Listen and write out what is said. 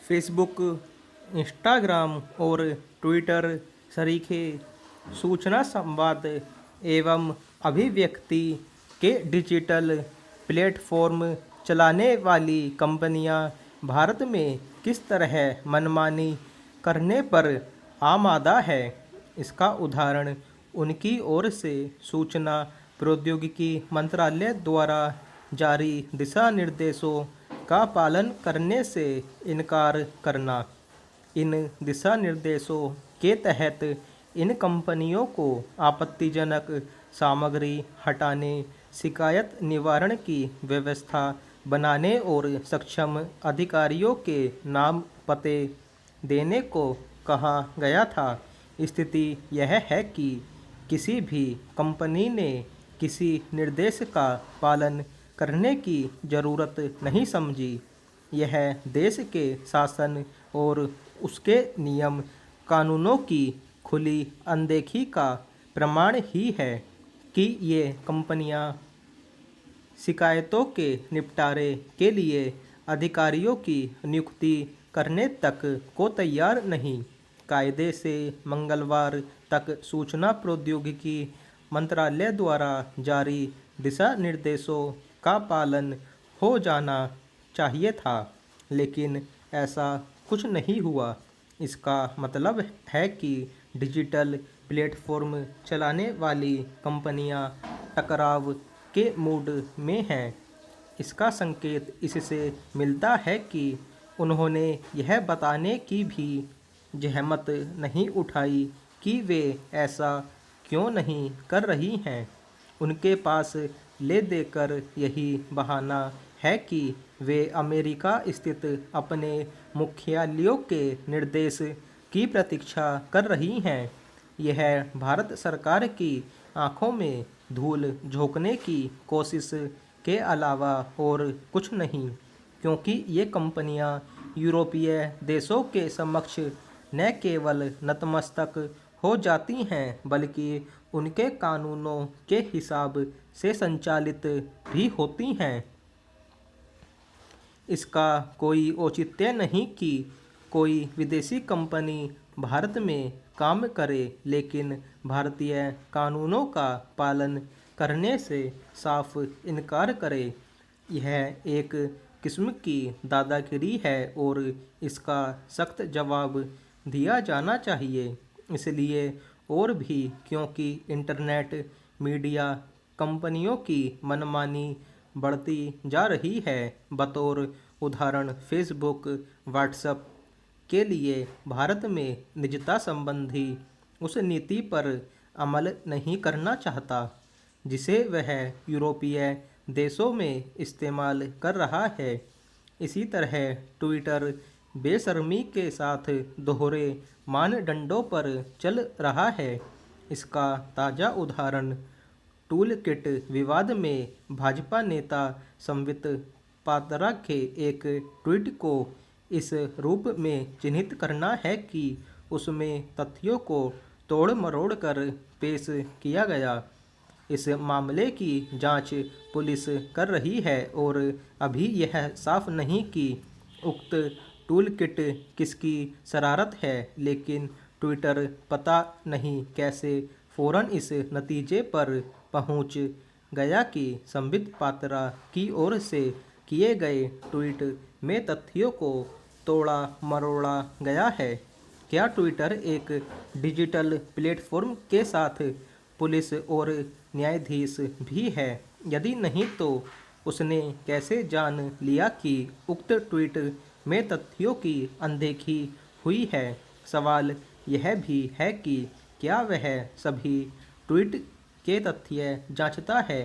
Facebook, Instagram और Twitter सरीखे सूचना संवाद एवं अभिव्यक्ति के डिजिटल प्लेटफॉर्म चलाने वाली कंपनियां भारत में किस तरह मनमानी करने पर आमादा है। इसका उदाहरण उनकी ओर से सूचना प्रौद्योगिकी मंत्रालय द्वारा जारी दिशा निर्देशों का पालन करने से इनकार करना। इन दिशा निर्देशों के तहत इन कंपनियों को आपत्तिजनक सामग्री हटाने, शिकायत निवारण की व्यवस्था बनाने और सक्षम अधिकारियों के नाम पते देने को कहा गया था। स्थिति यह है कि किसी भी कंपनी ने किसी निर्देश का पालन करने की जरूरत नहीं समझी। यह देश के शासन और उसके नियम कानूनों की खुली अनदेखी का प्रमाण ही है कि ये कंपनियां शिकायतों के निपटारे के लिए अधिकारियों की नियुक्ति करने तक को तैयार नहीं। कायदे से मंगलवार तक सूचना प्रौद्योगिकी मंत्रालय द्वारा जारी दिशा निर्देशों का पालन हो जाना चाहिए था, लेकिन ऐसा कुछ नहीं हुआ। इसका मतलब है कि डिजिटल प्लेटफॉर्म चलाने वाली कंपनियां टकराव के मूड में हैं। इसका संकेत इससे मिलता है कि उन्होंने यह बताने की भी जहमत नहीं उठाई कि वे ऐसा क्यों नहीं कर रही हैं। उनके पास ले देकर यही बहाना है कि वे अमेरिका स्थित अपने मुख्यालयों के निर्देश की प्रतीक्षा कर रही हैं। यह भारत सरकार की आंखों में धूल झोंकने की कोशिश के अलावा और कुछ नहीं, क्योंकि ये कंपनियां यूरोपीय देशों के समक्ष न केवल नतमस्तक हो जाती हैं बल्कि उनके कानूनों के हिसाब से संचालित भी होती हैं। इसका कोई औचित्य नहीं कि कोई विदेशी कंपनी भारत में काम करे लेकिन भारतीय कानूनों का पालन करने से साफ इनकार करे। यह एक किस्म की दादागिरी है और इसका सख्त जवाब दिया जाना चाहिए। इसलिए और भी क्योंकि इंटरनेट मीडिया कंपनियों की मनमानी बढ़ती जा रही है। बतौर उदाहरण, फेसबुक व्हाट्सएप के लिए भारत में निजता संबंधी उस नीति पर अमल नहीं करना चाहता जिसे वह यूरोपीय देशों में इस्तेमाल कर रहा है। इसी तरह ट्विटर बेशर्मी के साथ दोहरे मानदंडों पर चल रहा है। इसका ताज़ा उदाहरण टूल किट विवाद में भाजपा नेता संबित पात्रा के एक ट्वीट को इस रूप में चिन्हित करना है कि उसमें तथ्यों को तोड़ मरोड़ कर पेश किया गया। इस मामले की जांच पुलिस कर रही है और अभी यह साफ नहीं कि उक्त टूल किट किसकी शरारत है, लेकिन ट्विटर पता नहीं कैसे फौरन इस नतीजे पर पहुंच गया कि संबित पात्रा की ओर से किए गए ट्वीट में तथ्यों को तोड़ा मरोड़ा गया है। क्या ट्विटर एक डिजिटल प्लेटफॉर्म के साथ पुलिस और न्यायाधीश भी है? यदि नहीं तो उसने कैसे जान लिया कि उक्त ट्वीट में तथ्यों की अनदेखी हुई है? सवाल यह भी है कि क्या वह सभी ट्वीट के तथ्य जांचता है